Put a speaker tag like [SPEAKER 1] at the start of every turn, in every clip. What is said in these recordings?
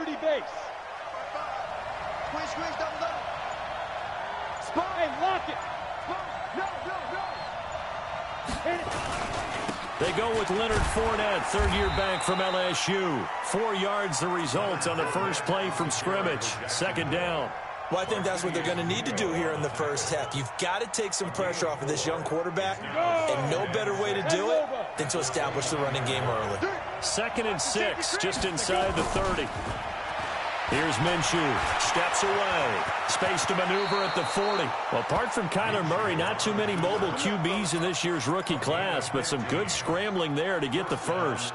[SPEAKER 1] 30 base.
[SPEAKER 2] Squeeze, double.
[SPEAKER 1] Spot. Hey, lock it.
[SPEAKER 2] No.
[SPEAKER 1] Hit it.
[SPEAKER 3] They go with Leonard Fournette, third-year back from LSU. 4 yards the result on the first play from scrimmage. Second down.
[SPEAKER 4] Well, I think that's what they're going to need to do here in the first half. You've got to take some pressure off of this young quarterback, and no better way to do it than to establish the running game early.
[SPEAKER 3] 2nd and 6, just inside the 30. Here's Minshew, steps away, space to maneuver at the 40. Well, apart from Kyler Murray, not too many mobile QBs in this year's rookie class, but some good scrambling there to get the first.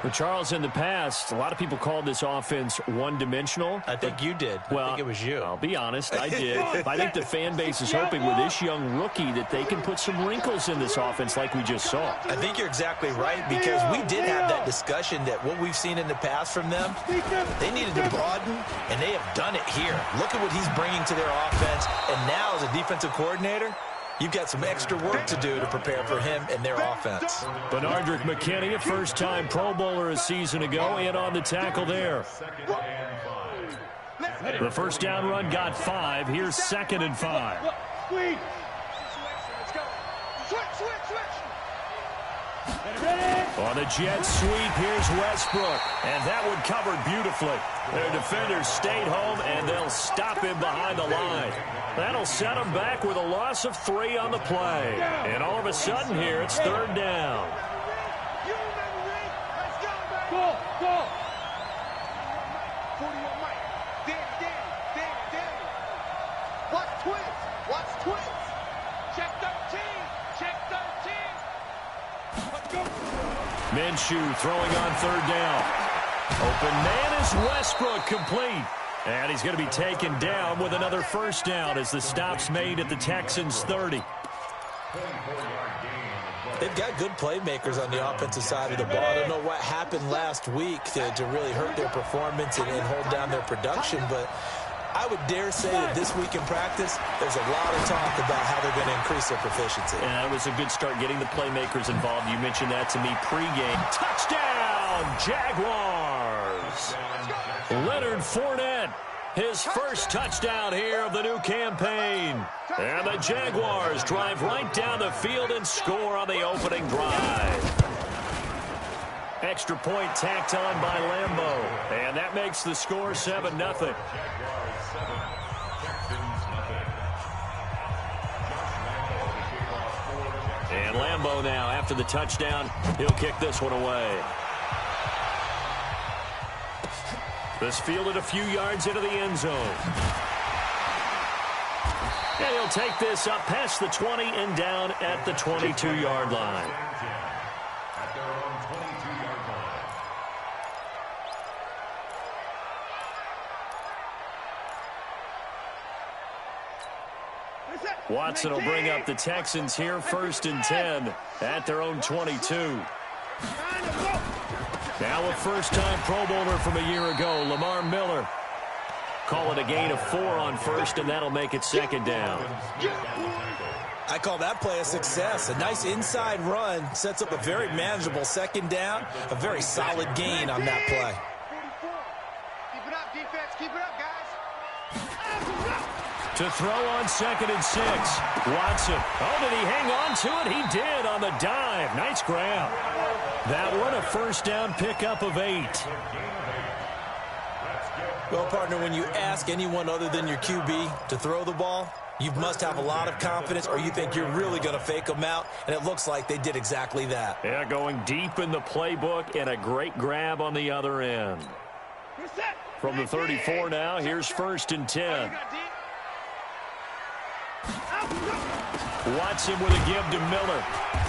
[SPEAKER 3] But Charles, in the past, a lot of people called this offense one-dimensional.
[SPEAKER 4] I think you did.
[SPEAKER 3] Well,
[SPEAKER 4] I think it was you.
[SPEAKER 3] I'll be honest, I did. I think the fan base is hoping with this young rookie that they can put some wrinkles in this offense like we just saw.
[SPEAKER 4] I think you're exactly right, because we did have that discussion that what we've seen in the past from them, they needed to broaden, and they have done it here. Look at what he's bringing to their offense, and now as a defensive coordinator, you've got some extra work to do to prepare for him and their offense.
[SPEAKER 3] Benardrick McKinney, a first-time Pro Bowler a season ago, and on the tackle there. The first down run got 5. Here's 2nd and 5. On the jet sweep, here's Westbrook. And that one covered beautifully. Their defenders stayed home, and they'll stop him behind the line. That'll set them back with a loss of 3 on the play. And all of a sudden here, it's 3rd down.
[SPEAKER 1] Go.
[SPEAKER 2] Watch twins.
[SPEAKER 1] Check 13. Let's go.
[SPEAKER 3] Minshew throwing on 3rd down. Open man is Westbrook, complete. And he's going to be taken down with another first down as the stop's made at the Texans' 30.
[SPEAKER 4] They've got good playmakers on the offensive side of the ball. I don't know what happened last week to really hurt their performance and hold down their production, but I would dare say that this week in practice, there's a lot of talk about how they're going to increase their proficiency.
[SPEAKER 3] And that was a good start getting the playmakers involved. You mentioned that to me pregame. Touchdown, Jaguars! Leonard Fournette, his first touchdown here of the new campaign. And the Jaguars drive right down the field and score on the opening drive. Extra point tacked on by Lambeau. And that makes the score 7-0. And Lambeau now, after the touchdown, he'll kick this one away. This fielded a few yards into the end zone. And he'll take this up past the 20 and down at the 22-yard line. Watson will bring up the Texans here, 1st and 10 at their own 22. Now a first-time Pro Bowler from a year ago, Lamar Miller. Call it a gain of 4 on 1st, and that'll make it 2nd down.
[SPEAKER 4] I call that play a success. A nice inside run sets up a very manageable 2nd down, a very solid gain on that play.
[SPEAKER 2] Keep it up, defense. Keep it up, guys.
[SPEAKER 3] To throw on 2nd and 6. Watson. Oh, did he hang on to it? He did on the dive. Nice grab. That one, a first down pickup of 8.
[SPEAKER 4] Well, partner, when you ask anyone other than your QB to throw the ball, you must have a lot of confidence, or you think you're really going to fake them out, and it looks like they did exactly that.
[SPEAKER 3] Yeah, going deep in the playbook and a great grab on the other end. From the 34 now, here's 1st and 10. Watson with a give to Miller.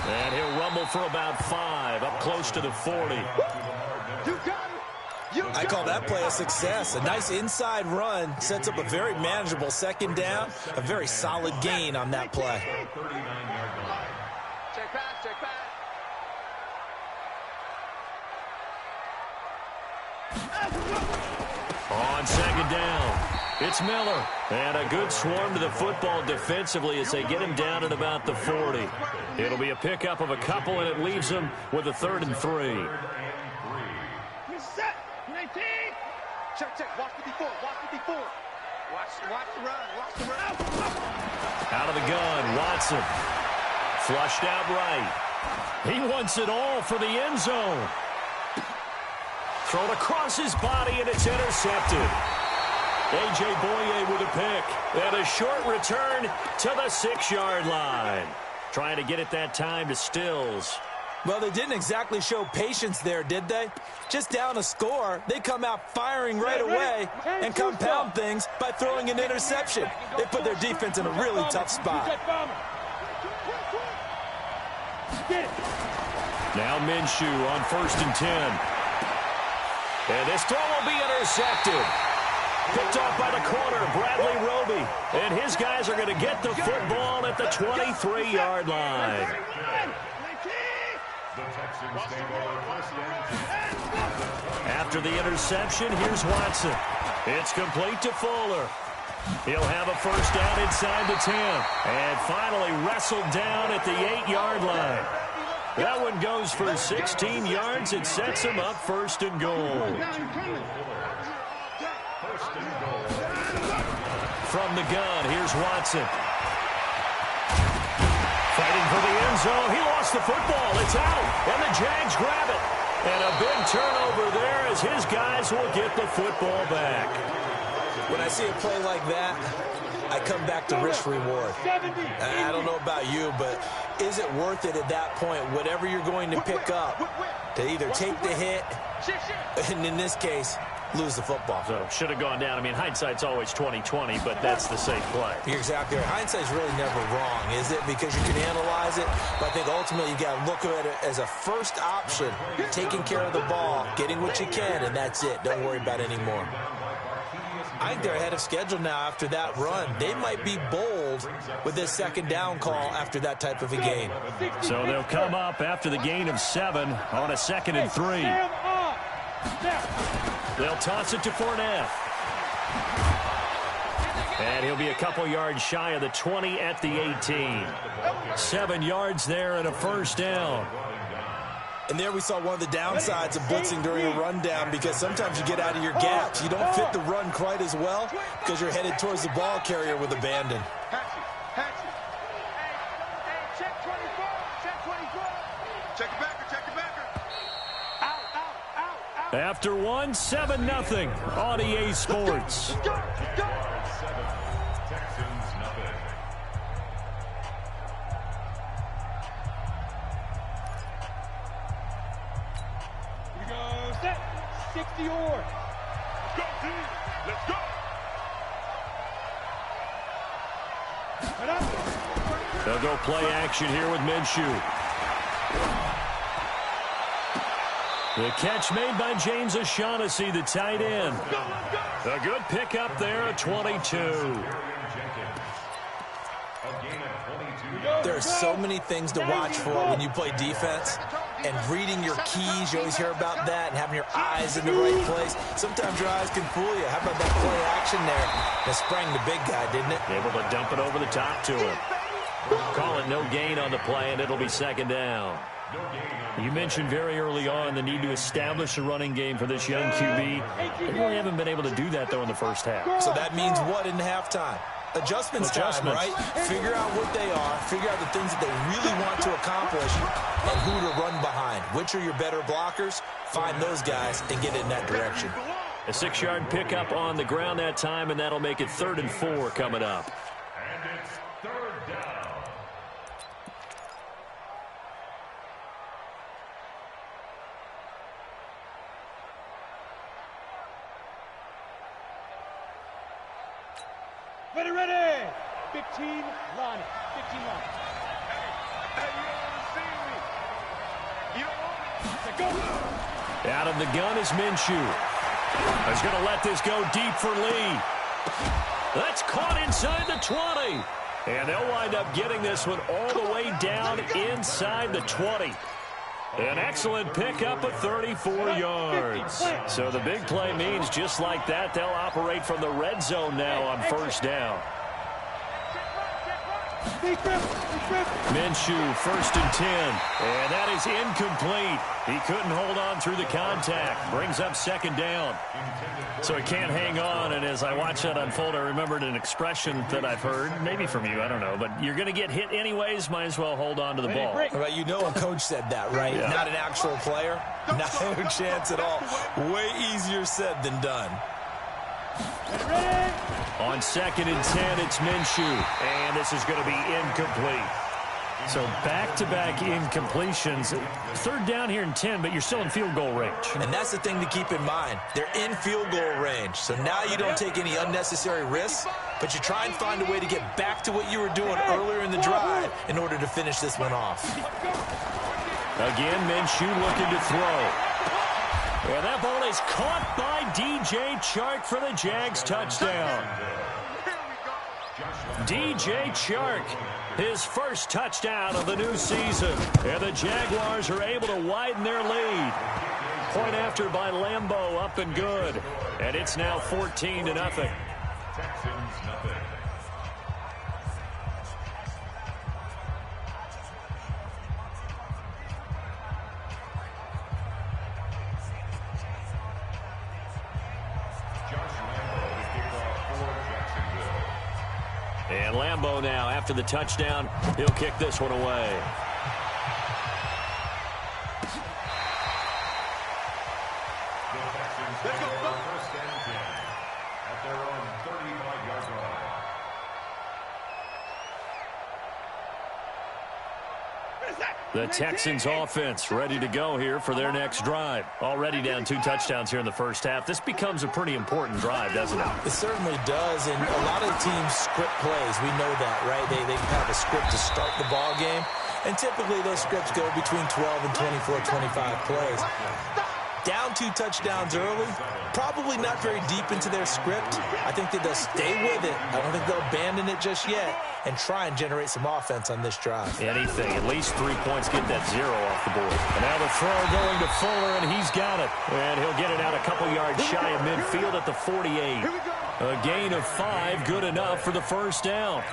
[SPEAKER 3] And he'll rumble for about 5, up close to the 40.
[SPEAKER 4] I call that play a success. A nice inside run sets up a very manageable 2nd down, a very solid gain on that play.
[SPEAKER 2] Check pass.
[SPEAKER 3] On 2nd down, it's Miller. And a good swarm to the football defensively as they get him down at about the 40. It'll be a pickup of a couple, and it leaves them with a 3rd and 3.
[SPEAKER 2] Check, check. Watch 54. Watch 54. Watch the run. Watch the run.
[SPEAKER 3] Out of the gun, Watson. Flushed out right. He wants it all for the end zone. Thrown across his body, and it's intercepted. A.J. Boye with a pick. And a short return to the 6-yard line. Trying to get it that time to Stills.
[SPEAKER 4] Well, they didn't exactly show patience there, did they? Just down a score, they come out firing right away and compound things by throwing an interception. They put their defense in a really tough spot.
[SPEAKER 3] Now Minshew on 1st and 10. And this throw will be intercepted. Picked off by the corner, Bradley Roby. And his guys are going to get the football at the 23-yard line. After the interception, here's Watson. It's complete to Fuller. He'll have a first down inside the 10. And finally wrestled down at the 8-yard line. That one goes for 16 yards. It sets him up 1st and goal. From the gun, here's Watson. Fighting for the end zone. He lost the football. It's out. And the Jags grab it. And a big turnover there as his guys will get the football back.
[SPEAKER 4] When I see a play like that, I come back to risk reward. I don't know about you, but is it worth it at that point, whatever you're going to pick up, to either take the hit, and in this case, lose the football?
[SPEAKER 3] So should have gone down. I mean, hindsight's always 20/20, but that's the safe play.
[SPEAKER 4] You're exactly right. Hindsight's really never wrong, is it? Because you can analyze it, but I think ultimately you got to look at it as a first option, taking care of the ball, getting what you can, and that's it. Don't worry about it anymore. I think they're ahead of schedule now after that run. They might be bold with this 2nd down call after that type of a game.
[SPEAKER 3] So they'll come up after the gain of 7 on a 2nd and 3. They'll toss it to Fournette. And he'll be a couple yards shy of the 20 at the 18. 7 yards there and a first down.
[SPEAKER 4] And there we saw one of the downsides of blitzing during a rundown, because sometimes you get out of your gaps. You don't fit the run quite as well because you're headed towards the ball carrier with abandon.
[SPEAKER 2] Check 24. Check 24. Check your backer. Check your backer. Out.
[SPEAKER 3] After 1, 7-0 on EA Sports.
[SPEAKER 2] Go.
[SPEAKER 1] Here we go. Set. 60 or. Go team. Let's go.
[SPEAKER 3] They'll go play action here with Minshew. The catch made by James O'Shaughnessy, the tight end. A good pickup there at 22.
[SPEAKER 4] There are so many things to watch for when you play defense. And reading your keys, you always hear about that, and having your eyes in the right place. Sometimes your eyes can fool you. How about that play action there? That sprang the big guy, didn't it?
[SPEAKER 3] Able to dump it over the top to him. Call it no gain on the play, and it'll be 2nd down. You mentioned very early on the need to establish a running game for this young QB. They really haven't been able to do that, though, in the first half.
[SPEAKER 4] So that means what in halftime? Adjustments time, right? Figure out what they are, figure out the things that they really want to accomplish, and who to run behind. Which are your better blockers? Find those guys and get in that direction.
[SPEAKER 3] A 6-yard pickup on the ground that time, and that'll make it 3rd and 4 coming up.
[SPEAKER 1] And it's 3rd down. Ready. 15 line. 15 line. Hey, you don't want to see me. You don't want me. Go.
[SPEAKER 3] Out of the gun is Minshew. He's going to let this go deep for Lee. That's caught inside the 20. And they'll wind up getting this one all the way down inside the 20. An excellent pickup of 34 yards. So the big play means just like that, they'll operate from the red zone now on 1st down. Minshew, 1st and 10. And that is incomplete. He couldn't hold on through the contact. Brings up 2nd down. So he can't hang on. And as I watch that unfold, I remembered an expression that I've heard, maybe from you, I don't know. But you're going to get hit anyways, might as well hold on to the ball.
[SPEAKER 4] Right, you know a coach said that, right? Yeah. Not an actual player. No chance at all. Way easier said than done.
[SPEAKER 3] On 2nd and 10, it's Minshew. And this is going to be incomplete. So back-to-back incompletions. 3rd down here and 10, but you're still in field goal range.
[SPEAKER 4] And that's the thing to keep in mind. They're in field goal range. So now you don't take any unnecessary risks, but you try and find a way to get back to what you were doing earlier in the drive in order to finish this one off.
[SPEAKER 3] Again, Minshew looking to throw. And that ball is caught by DJ Chark for the Jags touchdown. DJ Chark, his 1st touchdown of the new season. And the Jaguars are able to widen their lead. Point after by Lambeau, up and good. And it's now 14-0. Texans, nothing. And Lambeau now, after the touchdown, he'll kick this one away.
[SPEAKER 2] Let's go. 1st and 10 at their own 35-yard line.
[SPEAKER 3] The Texans offense ready to go here for their next drive. Already down 2 touchdowns here in the 1st half. This becomes a pretty important drive, doesn't it?
[SPEAKER 4] It certainly does, and a lot of teams script plays. We know that, right? They have a script to start the ball game, and typically those scripts go between 12 and 24, 25 plays. Down 2 touchdowns early, probably not very deep into their script. I think that they'll stay with it. I don't think they'll abandon it just yet and try and generate some offense on this drive.
[SPEAKER 3] Anything, at least 3 points, get that 0 off the board. And now the throw going to Fuller, and he's got it. And he'll get it out a couple yards shy of midfield at the 48. A gain of 5, good enough for the 1st down.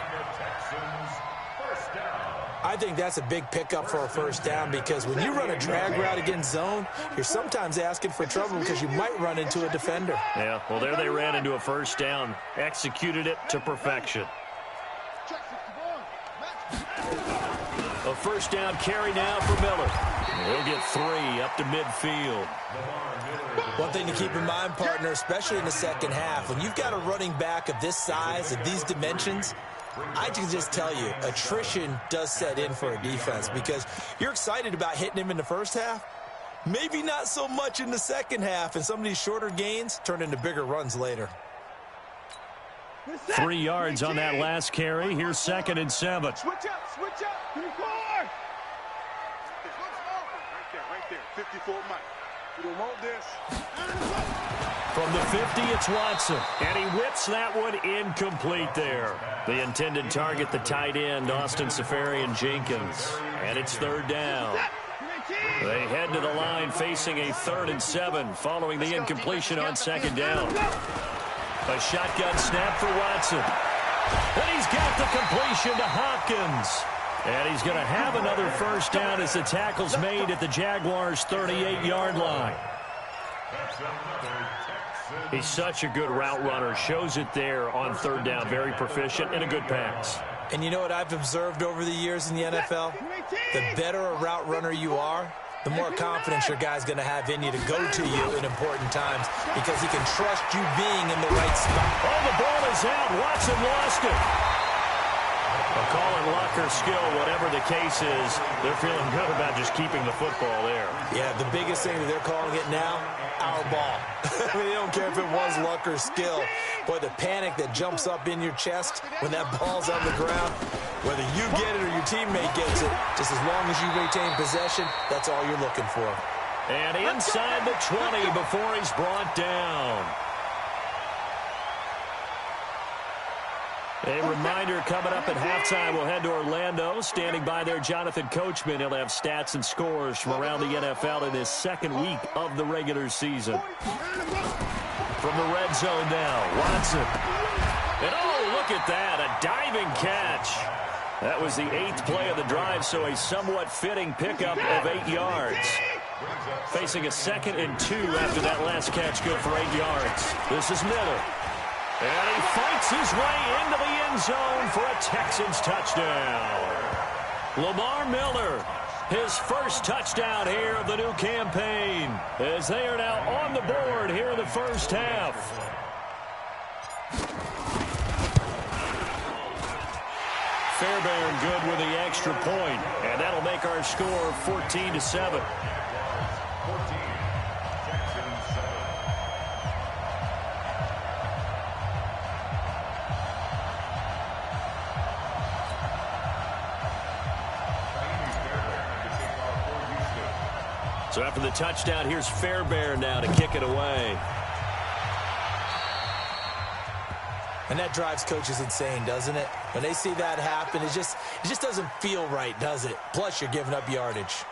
[SPEAKER 4] I think that's a big pickup for a 1st down because when you run a drag route against zone, you're sometimes asking for trouble because you might run into a defender.
[SPEAKER 3] Yeah, well, there they ran into a 1st down. Executed it to perfection. A 1st down carry now for Miller. He'll get 3 up to midfield.
[SPEAKER 4] One thing to keep in mind, partner, especially in the 2nd half, when you've got a running back of this size, of these dimensions, I can just tell you, attrition does set in for a defense because you're excited about hitting him in the 1st half. Maybe not so much in the 2nd half, and some of these shorter gains turn into bigger runs later.
[SPEAKER 3] 3 yards on that last carry. Here's 2nd and 7.
[SPEAKER 2] Switch up. 3-4. Right there. 54 Mike. We don't want this.
[SPEAKER 3] From the 50, it's Watson. And he whips that one incomplete there. The intended target, the tight end, Austin Safarian-Jenkins. And it's 3rd down. They head to the line facing a 3rd and 7 following the incompletion on 2nd down. A shotgun snap for Watson. And he's got the completion to Hopkins. And he's going to have another 1st down as the tackle's made at the Jaguars' 38-yard line. He's such a good route runner. Shows it there on 3rd down. Very proficient and a good pass.
[SPEAKER 4] And you know what I've observed over the years in the NFL? The better a route runner you are, the more confidence your guy's going to have in you to go to you in important times because he can trust you being in the right spot.
[SPEAKER 3] Oh, the ball is out. Watson lost it. A call in luck or skill, whatever the case is, they're feeling good about just keeping the football there.
[SPEAKER 4] Yeah, the biggest thing that they're calling it now, our ball. I mean, they don't care if it was luck or skill. Boy, the panic that jumps up in your chest when that ball's on the ground, whether you get it or your teammate gets it, just as long as you retain possession, that's all you're looking for.
[SPEAKER 3] And inside the 20 before he's brought down. A reminder coming up at halftime, we'll head to Orlando. Standing by there, Jonathan Coachman. He'll have stats and scores from around the NFL in his 2nd week of the regular season. From the red zone now, Watson. And oh, look at that, a diving catch. That was the 8th play of the drive, so a somewhat fitting pickup of 8 yards. Facing a 2nd and 2 after that last catch, good for 8 yards. This is Miller. And he fights his way into the end zone for a Texans touchdown. Lamar Miller, his first touchdown here of the new campaign, as they are now on the board here in the first half. Fairbairn good with the extra point, and that'll make our score 14-7. So after the touchdown, here's Fairbairn now to kick it away.
[SPEAKER 4] And that drives coaches insane, doesn't it? When they see that happen, it just doesn't feel right, does it? Plus, you're giving up yardage.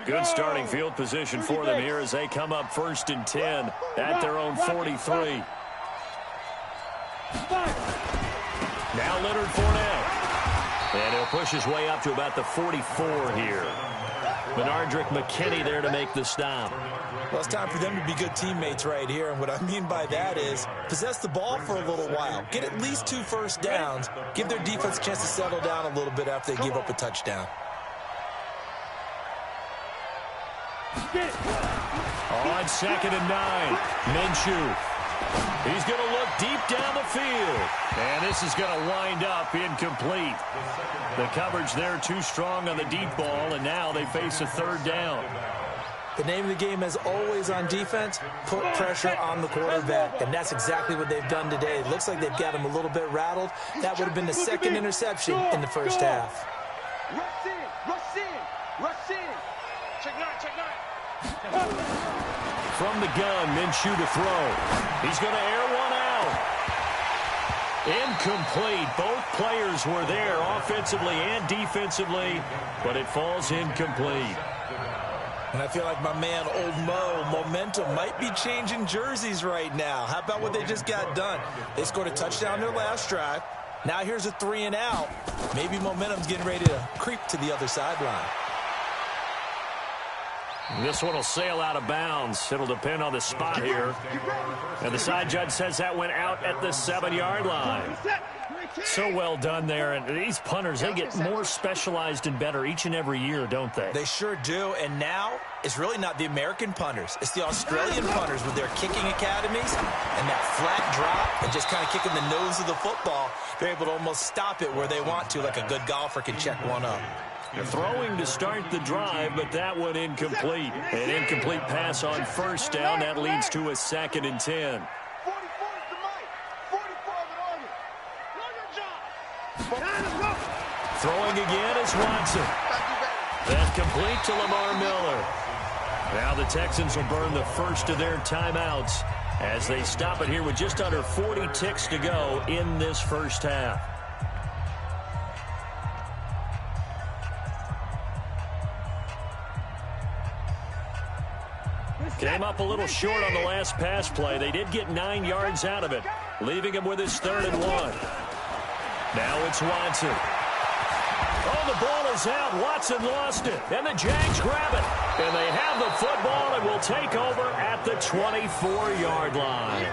[SPEAKER 3] Good starting field position for them here as they come up 1st and 10 at their own 43. Now Leonard Fournette. And he'll push his way up to about the 44 here. Benardrick McKinney there to make the stop.
[SPEAKER 4] Well, it's time for them to be good teammates right here. And what I mean by that is possess the ball for a little while. Get at least 2 first downs. Give their defense a chance to settle down a little bit after they give up a touchdown.
[SPEAKER 3] On 2nd and 9, Minshew. He's going to look deep down the field. And this is going to wind up incomplete. The coverage there too strong on the deep ball, and now they face a 3rd down.
[SPEAKER 4] The name of the game, as always on defense, put pressure on the quarterback. And that's exactly what they've done today. It looks like they've got him a little bit rattled. That would have been the 2nd interception in the first half.
[SPEAKER 2] Rush in, rush in, rush in. Check 9, check 9.
[SPEAKER 3] From the gun, Minshew to throw. He's going to air one out. Incomplete. Both players were there offensively and defensively, but it falls incomplete.
[SPEAKER 4] And I feel like my man, Old Mo, momentum might be changing jerseys right now. How about what they just got done? They scored a touchdown their last drive. Now here's a 3 and out. Maybe momentum's getting ready to creep to the other sideline.
[SPEAKER 3] This one will sail out of bounds. It'll depend on the spot here. And the side judge says that went out at the 7-yard line. So well done there. And these punters, they get more specialized and better each and every year, don't they?
[SPEAKER 4] They sure do. And now it's really not the American punters. It's the Australian punters with their kicking academies and that flat drop and just kind of kicking the nose of the football. They're able to almost stop it where they want to, like a good golfer can check one up.
[SPEAKER 3] They're throwing to start the drive, but that one incomplete. An incomplete pass on 1st down. That leads to a 2nd and 10.
[SPEAKER 2] 44 is the mic. 44 is the order. Know your job.
[SPEAKER 3] Throwing again is Watson. That's complete to Lamar Miller. Now the Texans will burn the first of their timeouts as they stop it here with just under 40 ticks to go in this first half. Came up a little short on the last pass play. They did get 9 yards out of it, leaving him with his 3rd and 1. Now it's Watson. Oh, the ball is out. Watson lost it, and the Jags grab it. And they have the football and will take over at the 24-yard line.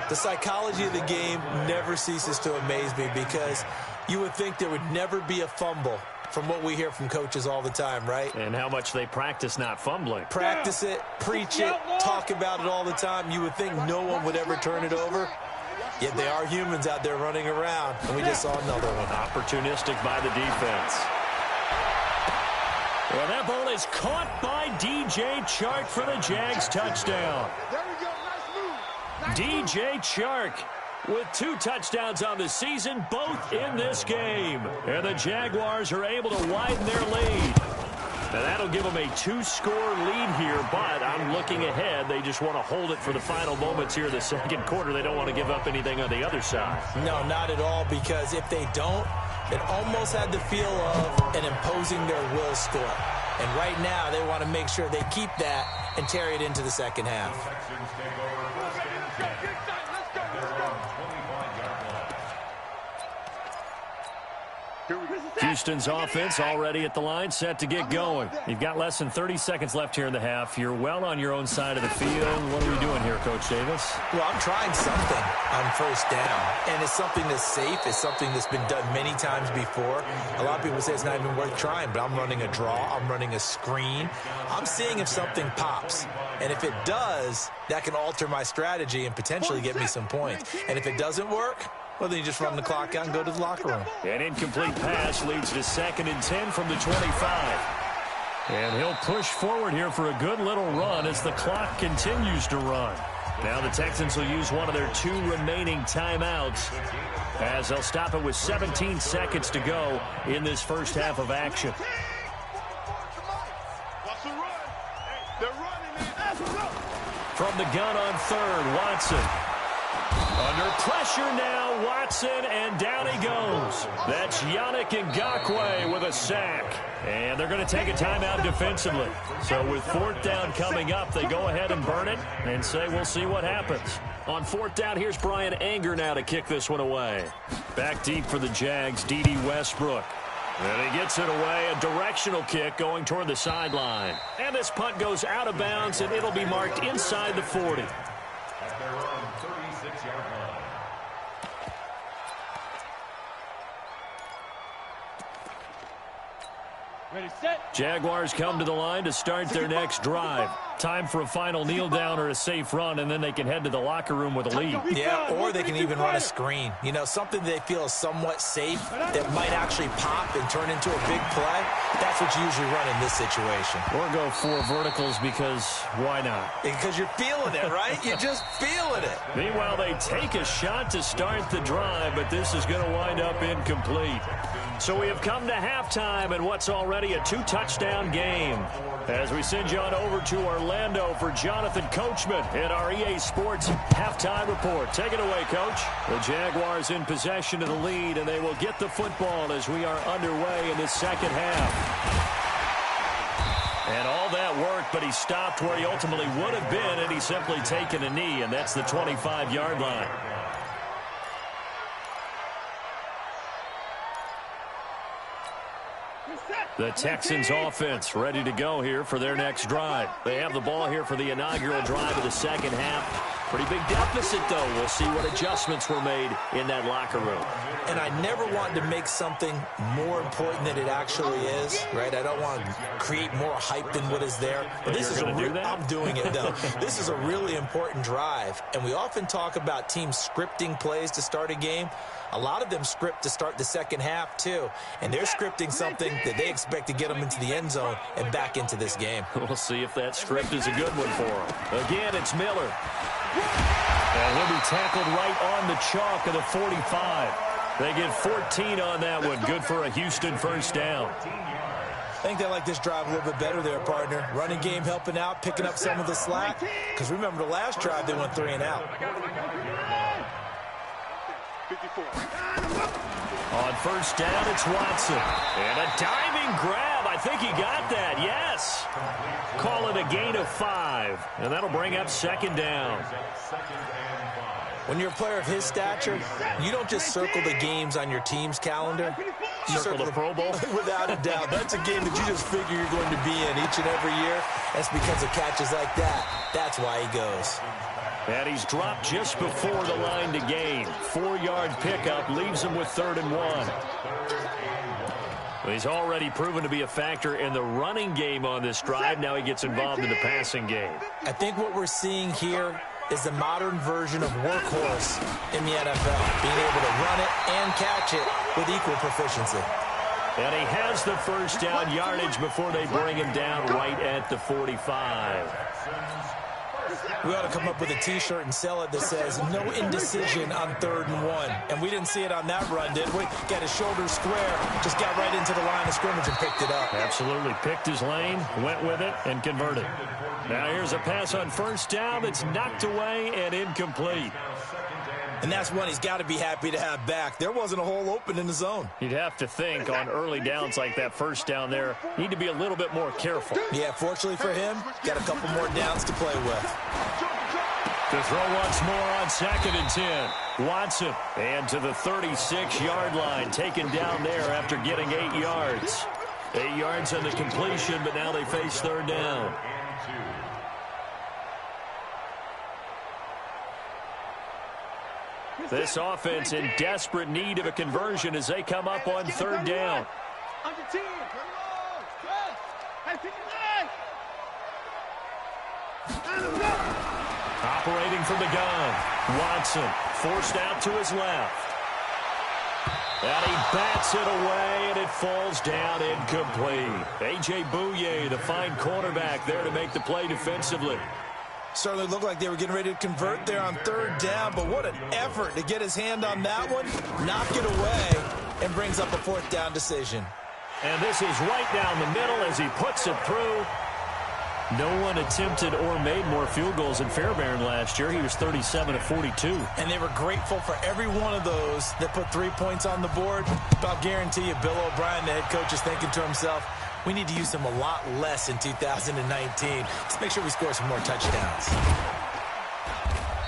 [SPEAKER 4] The psychology of the game never ceases to amaze me because you would think there would never be a fumble from what we hear from coaches all the time, right?
[SPEAKER 3] And how much they practice not fumbling.
[SPEAKER 4] Practice it, preach it, talk about it all the time. You would think no one would ever turn it over. Yet they are humans out there running around, and we just saw another one.
[SPEAKER 3] Opportunistic by the defense. Well, that ball is caught by DJ Chark for the Jags touchdown.
[SPEAKER 2] There we go. Nice move.
[SPEAKER 3] DJ Chark with 2 touchdowns on the season, both in this game. And the Jaguars are able to widen their lead. Now that'll give them a 2-score lead here, but I'm looking ahead. They just want to hold it for the final moments here in the 2nd quarter. They don't want to give up anything on the other side.
[SPEAKER 4] No, not at all, because if they don't, it almost had the feel of an imposing their will score. And right now, they want to make sure they keep that and carry it into the 2nd half.
[SPEAKER 3] Houston's offense already at the line, set to get going. You've got less than 30 seconds left here in the half. You're well on your own side of the field. What are we doing here, Coach Davis?
[SPEAKER 4] Well, I'm trying something on first down, and it's something that's safe. It's something that's been done many times before. A lot of people say it's not even worth trying, but I'm running a draw. I'm running a screen. I'm seeing if something pops, and if it does, that can alter my strategy and potentially get me some points. And if it doesn't work, well, then you just run the clock out and go to the locker room.
[SPEAKER 3] An incomplete pass leads to 2nd and 10 from the 25. And he'll push forward here for a good little run as the clock continues to run. Now the Texans will use one of their 2 remaining timeouts as they'll stop it with 17 seconds to go in this first half of action. From the gun on 3rd, Watson. Under pressure now, Watson, and down he goes. That's Yannick Ngakoue with a sack. And they're going to take a timeout defensively. So with 4th down coming up, they go ahead and burn it and say we'll see what happens. On 4th down, here's Brian Anger now to kick this one away. Back deep for the Jags, D.D. Westbrook. And he gets it away, a directional kick going toward the sideline. And this punt goes out of bounds, and it'll be marked inside the 40.
[SPEAKER 1] Ready, set.
[SPEAKER 3] Jaguars come to the line to start their next drive. Time for a final kneel down or a safe run, and then they can head to the locker room with a lead.
[SPEAKER 4] Yeah, or they can even run a screen. You know, something they feel is somewhat safe that might actually pop and turn into a big play. That's what you usually run in this situation.
[SPEAKER 3] Or go 4 verticals because why not?
[SPEAKER 4] Because you're feeling it, right? You're just feeling it.
[SPEAKER 3] Meanwhile, they take a shot to start the drive, but this is going to wind up incomplete. So we have come to halftime and what's already a 2-touchdown game. As we send you on over to Orlando for Jonathan Coachman in our EA Sports halftime report. Take it away, Coach. The Jaguars in possession of the lead, and they will get the football as we are underway in the second half. And all that work, but he stopped where he ultimately would have been, and he's simply taken a knee, and that's the 25-yard line. The Texans offense ready to go here for their next drive. They have the ball here for the inaugural drive of the second half. Pretty big deficit, though. We'll see what adjustments were made in that locker room.
[SPEAKER 4] And I never want to make something more important than it actually is, right? I don't want to create more hype than what is there. But this is I'm doing it, though. This is a really important drive. And we often talk about teams scripting plays to start a game. A lot of them script to start the second half, too. And they're scripting something that they expect to get them into the end zone and back into this game.
[SPEAKER 3] We'll see if that script is a good one for them. Again, it's Miller. And he'll be tackled right on the chalk of the 45. They get 14 on that one. Good for a Houston first down.
[SPEAKER 4] I think they like this drive a little bit better there, partner. Running game helping out, picking up some of the slack. Because remember, the last drive, they went 3 and out.
[SPEAKER 3] On first down, it's Watson. And a diving grab. I think he got that. Yes. Call it a gain of 5. And that'll bring up second down.
[SPEAKER 4] When you're a player of his stature, you don't just circle the games on your team's calendar. You
[SPEAKER 3] circle the Pro Bowl?
[SPEAKER 4] Without a doubt. That's a game that you just figure you're going to be in each and every year. That's because of catches like that. That's why he goes.
[SPEAKER 3] And he's dropped just before the line to gain. 4-yard pickup leaves him with 3rd and 1. He's already proven to be a factor in the running game on this drive. Now he gets involved in the passing game.
[SPEAKER 4] I think what we're seeing here is the modern version of workhorse in the NFL, being able to run it and catch it with equal proficiency.
[SPEAKER 3] And he has the first down yardage before they bring him down right at the 45.
[SPEAKER 4] We ought to come up with a T-shirt and sell it that says, no indecision on 3rd and 1. And we didn't see it on that run, did we? Got his shoulders square, just got right into the line of scrimmage and picked it up.
[SPEAKER 3] Absolutely. Picked his lane, went with it, and converted. Now here's a pass on first down that's knocked away and incomplete.
[SPEAKER 4] And that's one he's got to be happy to have back. There wasn't a hole open in the zone.
[SPEAKER 3] You'd have to think on early downs like that first down there, need to be a little bit more careful.
[SPEAKER 4] Yeah, fortunately for him, got a couple more downs to play with.
[SPEAKER 3] To throw once more on 2nd and 10. Watson. And to the 36-yard line. Taken down there after getting 8 yards. 8 yards on the completion, but now they face 3rd down. This offense in desperate need of a conversion as they come up on 3rd down. Operating from the gun. Watson forced out to his left. And he bats it away, and it falls down incomplete. A.J. Bouye, the fine cornerback, there to make the play defensively.
[SPEAKER 4] Certainly looked like they were getting ready to convert there on 3rd down, but what an effort to get his hand on that one, knock it away, and brings up a 4th down decision.
[SPEAKER 3] And this is right down the middle as he puts it through. No one attempted or made more field goals in Fairbairn last year. He was 37 of 42.
[SPEAKER 4] And they were grateful for every one of those that put 3 points on the board. But I'll guarantee you, Bill O'Brien, the head coach, is thinking to himself, we need to use him a lot less in 2019. Let's make sure we score some more touchdowns.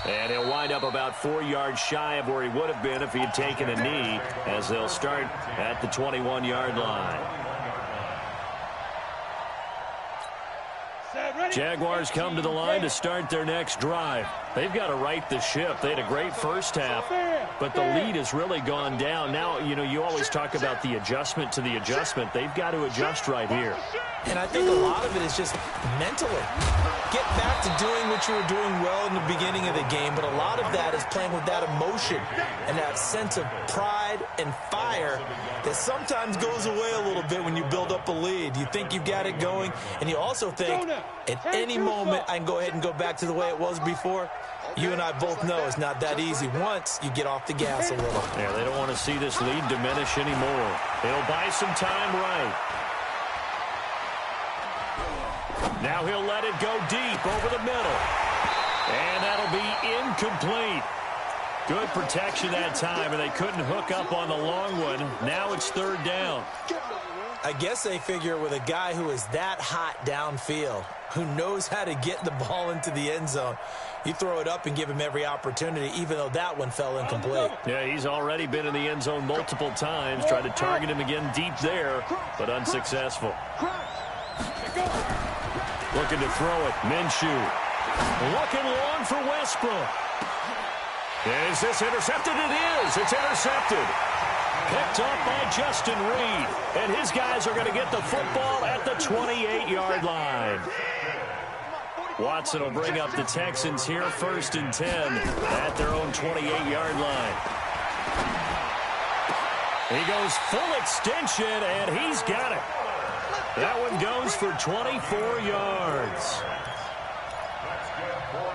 [SPEAKER 3] And he'll wind up about 4 yards shy of where he would have been if he had taken a knee, as they'll start at the 21-yard line. Jaguars come to the line to start their next drive. They've got to right the ship. They had a great first half, but the lead has really gone down. Now, you always talk about the adjustment to the adjustment. They've got to adjust right here.
[SPEAKER 4] And I think a lot of it is just mentally. Get back to doing what you were doing well in the beginning of the game, but a lot of that is playing with that emotion and that sense of pride and fire that sometimes goes away a little bit when you build up a lead. You think you've got it going, and you also think at any moment I can go ahead and go back to the way it was before. You and I both know it's not that easy once you get off the gas a little.
[SPEAKER 3] Yeah, they don't want to see this lead diminish anymore. They'll buy some time right. Now he'll let it go deep over the middle. And that'll be incomplete. Good protection that time, and they couldn't hook up on the long one. Now it's 3rd down.
[SPEAKER 4] I guess they figure with a guy who is that hot downfield, who knows how to get the ball into the end zone, you throw it up and give him every opportunity, even though that one fell incomplete.
[SPEAKER 3] Yeah, he's already been in the end zone multiple times. Tried to target him again deep there, but unsuccessful. Looking to throw it. Minshew. Looking long for Westbrook. Is this intercepted? It is. It's intercepted. Picked up by Justin Reed. And his guys are going to get the football at the 28-yard line. Watson will bring up the Texans here 1st and 10 at their own 28-yard line. He goes full extension, and he's got it. That one goes for 24 yards.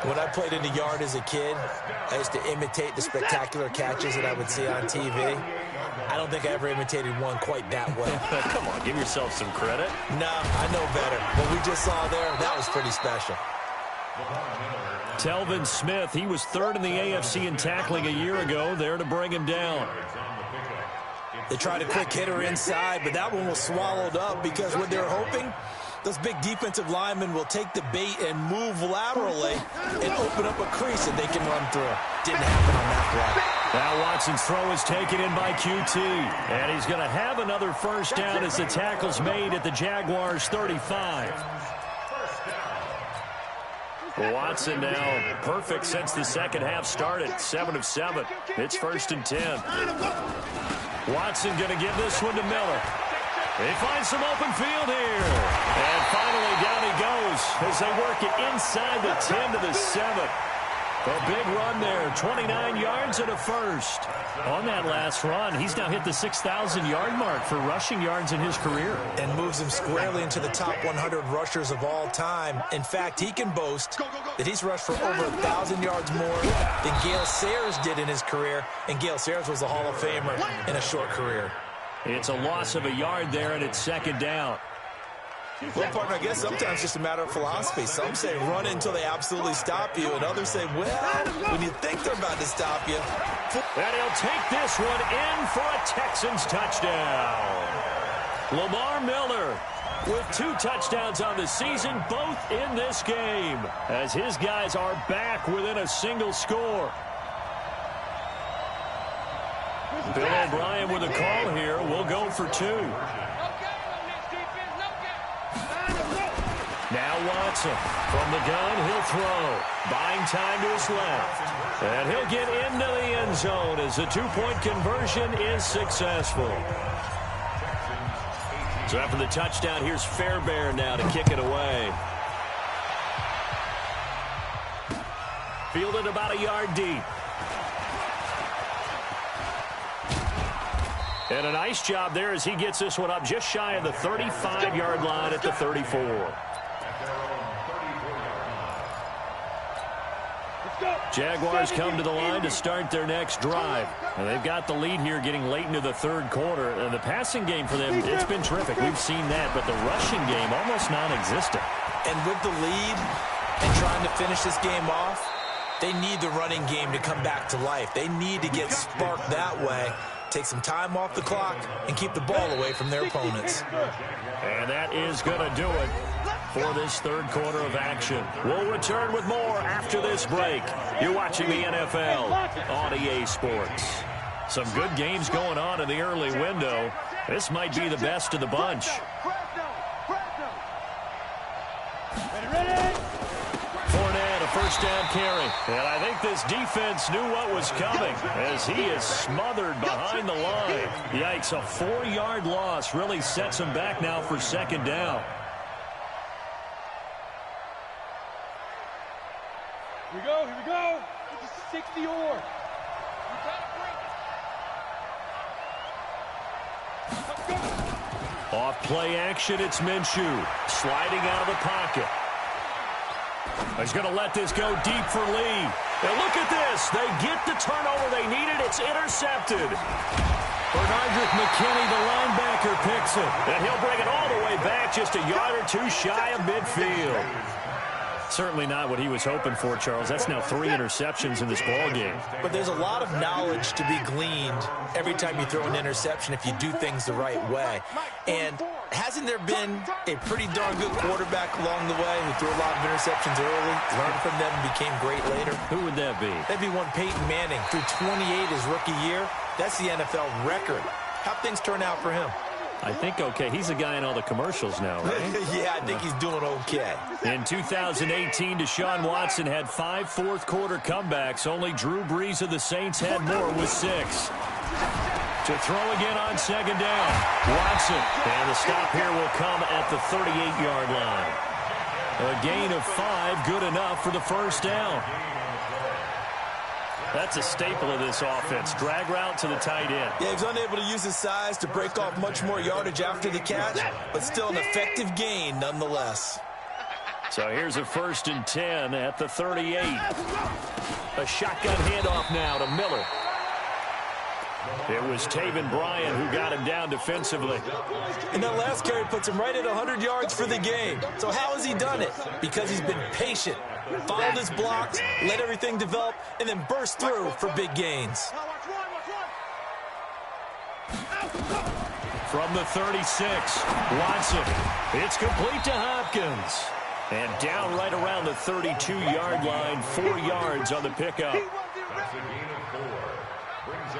[SPEAKER 4] When I played in the yard as a kid, I used to imitate the spectacular catches that I would see on TV. I don't think I ever imitated one quite that way.
[SPEAKER 3] Come on, give yourself some credit.
[SPEAKER 4] No, I know better. What we just saw there, that was pretty special.
[SPEAKER 3] Telvin Smith, he was 3rd in the AFC in tackling a year ago, there to bring him down.
[SPEAKER 4] They tried a quick hitter inside, but that one was swallowed up because what they're hoping, those big defensive linemen will take the bait and move laterally and open up a crease that they can run through. Didn't happen on that play.
[SPEAKER 3] Now Watson's throw is taken in by QT. And he's going to have another 1st down as the tackle's made at the Jaguars' 35. Watson now perfect since the second half started. 7 of 7. It's 1st and 10. Watson going to give this one to Miller. They find some open field here. And finally down he goes as they work it inside the 10 to the 7. A big run there, 29 yards and a 1st. On that last run, he's now hit the 6,000-yard mark for rushing yards in his career.
[SPEAKER 4] And moves him squarely into the top 100 rushers of all time. In fact, he can boast that he's rushed for over 1,000 yards more than Gale Sayers did in his career. And Gale Sayers was a Hall of Famer in a short career.
[SPEAKER 3] It's a loss of a yard there, and it's 2nd down.
[SPEAKER 4] Well, partner, I guess sometimes it's just a matter of philosophy. Some say run until they absolutely stop you, and others say, well, when you think they're about to stop you.
[SPEAKER 3] And he'll take this one in for a Texans touchdown. Lamar Miller with 2 touchdowns on the season, both in this game, as his guys are back within a single score. Bill O'Brien with a call here. We'll go for 2. Now Watson from the gun. He'll throw. Buying time to his left. And he'll get into the end zone as the 2-point conversion is successful. So after the touchdown, here's Fairbairn now to kick it away. Fielded about a yard deep. And a nice job there as he gets this one up just shy of the 35-yard line at the 34. Jaguars come to the line to start their next drive. And they've got the lead here getting late into the third quarter. And the passing game for them, it's been terrific. We've seen that, but the rushing game almost non-existent.
[SPEAKER 4] And with the lead and trying to finish this game off, they need the running game to come back to life. They need to get sparked that way, take some time off the clock, and keep the ball away from their opponents.
[SPEAKER 3] And that is going to do it for this third quarter of action. We'll return with more after this break. You're watching the NFL on EA Sports. Some good games going on in the early window. This might be the best of the bunch. Fournette, a first down carry. And I think this defense knew what was coming as he is smothered behind the line. Yikes, a 4-yard loss really sets him back now for second down.
[SPEAKER 1] Here we go. This is 60 or.
[SPEAKER 3] Off play action, it's Minshew. Sliding out of the pocket. He's going to let this go deep for Lee. And look at this. They get the turnover they needed. It's intercepted. Bernardrick McKinney, the linebacker, picks it. And he'll bring it all the way back just a yard or 2 shy of midfield. Certainly not what he was hoping for, Charles. That's now 3 interceptions in this ballgame.
[SPEAKER 4] But there's a lot of knowledge to be gleaned every time you throw an interception if you do things the right way. And hasn't there been a pretty darn good quarterback along the way who threw a lot of interceptions early, learned from them, and became great later?
[SPEAKER 3] Who would that be?
[SPEAKER 4] That'd be one Peyton Manning. Threw 28 his rookie year. That's the NFL record. How'd things turn out for him?
[SPEAKER 3] I think okay. He's a guy in all the commercials now, right?
[SPEAKER 4] Yeah, I think he's doing okay.
[SPEAKER 3] In 2018, Deshaun Watson had 5 fourth-quarter comebacks. Only Drew Brees of the Saints had more with 6. To throw again on second down. Watson. And the stop here will come at the 38-yard line. A gain of 5, good enough for the first down. That's a staple of this offense. Drag route to the tight end.
[SPEAKER 4] Yeah, he's unable to use his size to break off much more yardage after the catch, but still an effective gain nonetheless.
[SPEAKER 3] So here's a 1st and 10 at the 38. A shotgun handoff now to Miller. It was Taven Bryan who got him down defensively.
[SPEAKER 4] And that last carry puts him right at 100 yards for the game. So how has he done it? Because he's been patient, followed his blocks, let everything develop, and then burst through for big gains.
[SPEAKER 3] From the 36, Watson. It's complete to Hopkins. And down right around the 32-yard line, 4 yards on the pickup.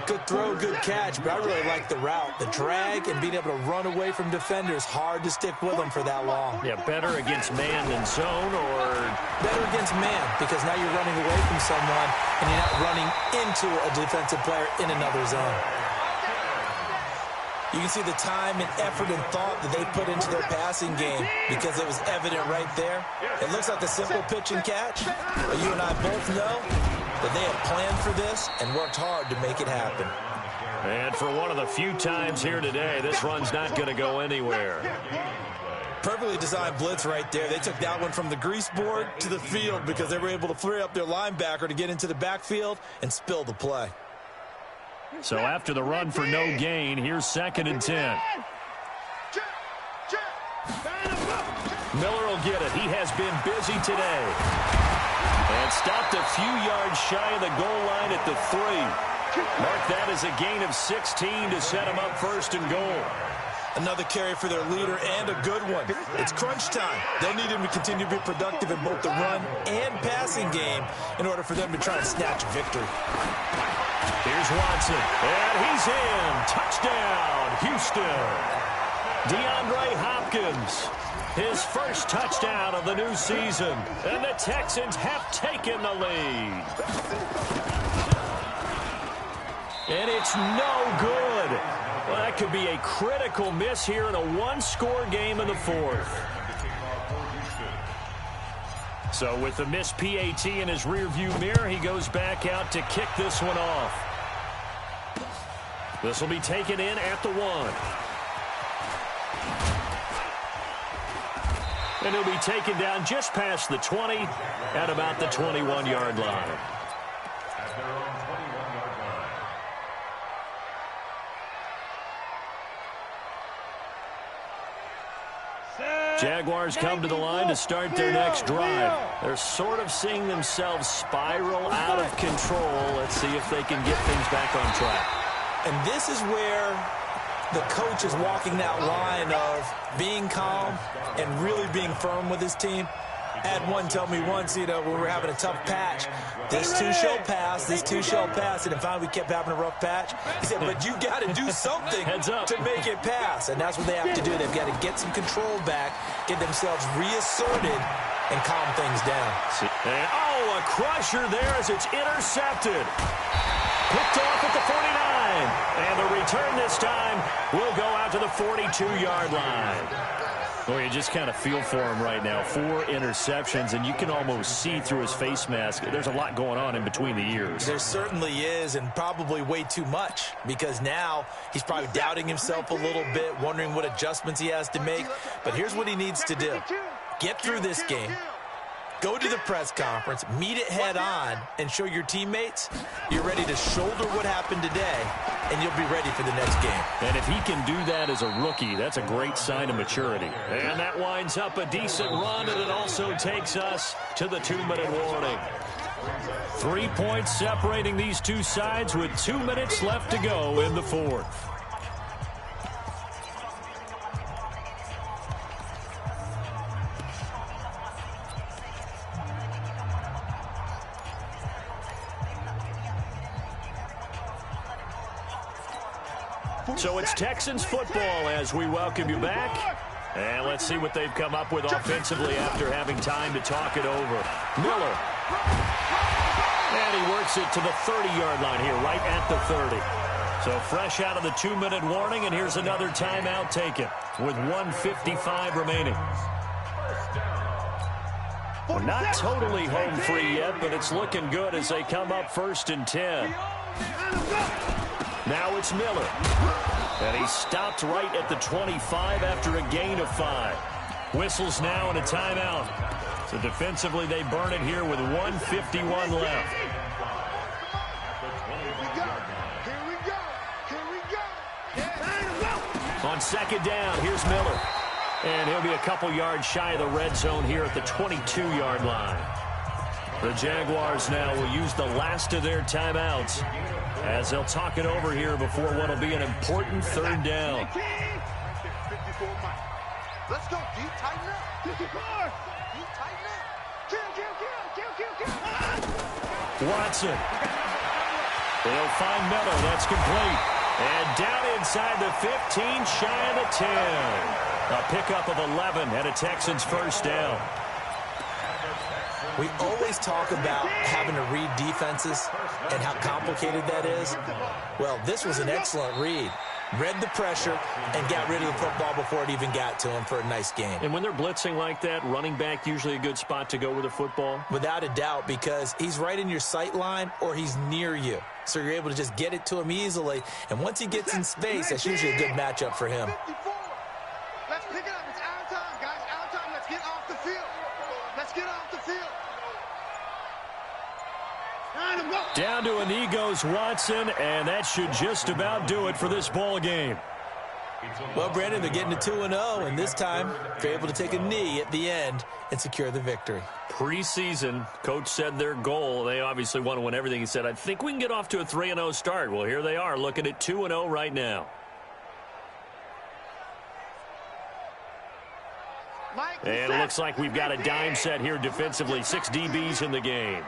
[SPEAKER 4] Good throw, good catch, but I really like the route. The drag and being able to run away from defenders, hard to stick with them for that long.
[SPEAKER 3] Yeah, better against man than zone, or?
[SPEAKER 4] Better against man, because now you're running away from someone and you're not running into a defensive player in another zone. You can see the time and effort and thought that they put into their passing game because it was evident right there. It looks like a simple pitch and catch, but you and I both know that they have planned for this and worked hard to make it happen.
[SPEAKER 3] And for one of the few times here today, this run's not going to go anywhere.
[SPEAKER 4] Perfectly designed blitz right there. They took that one from the grease board to the field because they were able to free up their linebacker to get into the backfield and spill the play.
[SPEAKER 3] So after the run for no gain, here's 2nd and 10. Miller will get it. He has been busy today. And stopped a few yards shy of the goal line at the 3. Mark that as a gain of 16 to set him up 1st and goal.
[SPEAKER 4] Another carry for their leader and a good one. It's crunch time. They'll need him to continue to be productive in both the run and passing game in order for them to try and snatch victory.
[SPEAKER 3] Here's Watson, and he's in. Touchdown, Houston. DeAndre Hopkins, his first touchdown of the new season, and the Texans have taken the lead. And it's no good. Well, that could be a critical miss here in a one-score game in the fourth. So with the missed PAT in his rearview mirror, he goes back out to kick this one off. This will be taken in at the 1. And he'll be taken down just past the 20 at about the 21-yard line. Jaguars come to the line to start their next drive. They're sort of seeing themselves spiral out of control. Let's see if they can get things back on track.
[SPEAKER 4] And this is where the coach is walking that line of being calm and really being firm with his team. I had one tell me once, when we were having a tough patch, this too shall pass, this too shall pass. And finally we kept having a rough patch. He said, but you got to do something to make it pass. And that's what they have to do. They've got to get some control back, get themselves reasserted, and calm things down.
[SPEAKER 3] And, a crusher there as it's intercepted. Picked off at the 49. And the return this time will go out to the 42-yard line. Well, you just kind of feel for him right now. 4 interceptions, and you can almost see through his face mask. There's a lot going on in between the ears.
[SPEAKER 4] There certainly is, and probably way too much, because now he's probably doubting himself a little bit, wondering what adjustments he has to make. But here's what he needs to do. Get through this game. Go to the press conference, meet it head on, and show your teammates you're ready to shoulder what happened today, and you'll be ready for the next game.
[SPEAKER 3] And if he can do that as a rookie, that's a great sign of maturity. And that winds up a decent run, and it also takes us to the 2-minute warning. 3 points separating these two sides with 2 minutes left to go in the fourth. So it's Texans football as we welcome you back. And let's see what they've come up with offensively after having time to talk it over. Miller. And he works it to the 30-yard line here, right at the 30. So fresh out of the 2-minute warning, and here's another timeout taken with 1:55 remaining. We're not totally home free yet, but it's looking good as they come up 1st and 10. Now it's Miller. And he stopped right at the 25 after a gain of 5. Whistles now and a timeout. So defensively they burn it here with 1:51 left. On 2nd down, here's Miller. And he'll be a couple yards shy of the red zone here at the 22-yard line. The Jaguars now will use the last of their timeouts as they'll talk it over here before what will be an important 3rd down.
[SPEAKER 2] Let's go, D. Tighten up. D. Tighten up. Kill.
[SPEAKER 3] Watson. They'll find Miller. That's complete. And down inside the 15, shy of the 10. A pickup of 11 and a Texans 1st down.
[SPEAKER 4] We always talk about having to read defenses and how complicated that is. Well, this was an excellent read. Read the pressure and got rid of the football before it even got to him for a nice game.
[SPEAKER 3] And when they're blitzing like that, running back usually a good spot to go with the football?
[SPEAKER 4] Without a doubt, because he's right in your sight line or he's near you. So you're able to just get it to him easily. And once he gets in space, that's usually a good matchup for him.
[SPEAKER 2] Let's pick it up. It's out of time, guys. Out of time. Let's get off the field. Let's get off the field.
[SPEAKER 3] Down to a knee goes Watson, and that should just about do it for this ball game.
[SPEAKER 4] Well, Brandon, they're getting to 2-0, and this time they're able to take a knee at the end and secure the victory.
[SPEAKER 3] Preseason, coach said their goal, they obviously want to win everything. He said, I think we can get off to a 3-0 start. Well, here they are looking at 2-0 right now.
[SPEAKER 2] Mike,
[SPEAKER 3] And it looks like we've got a dime set here defensively. 6 DBs in the game.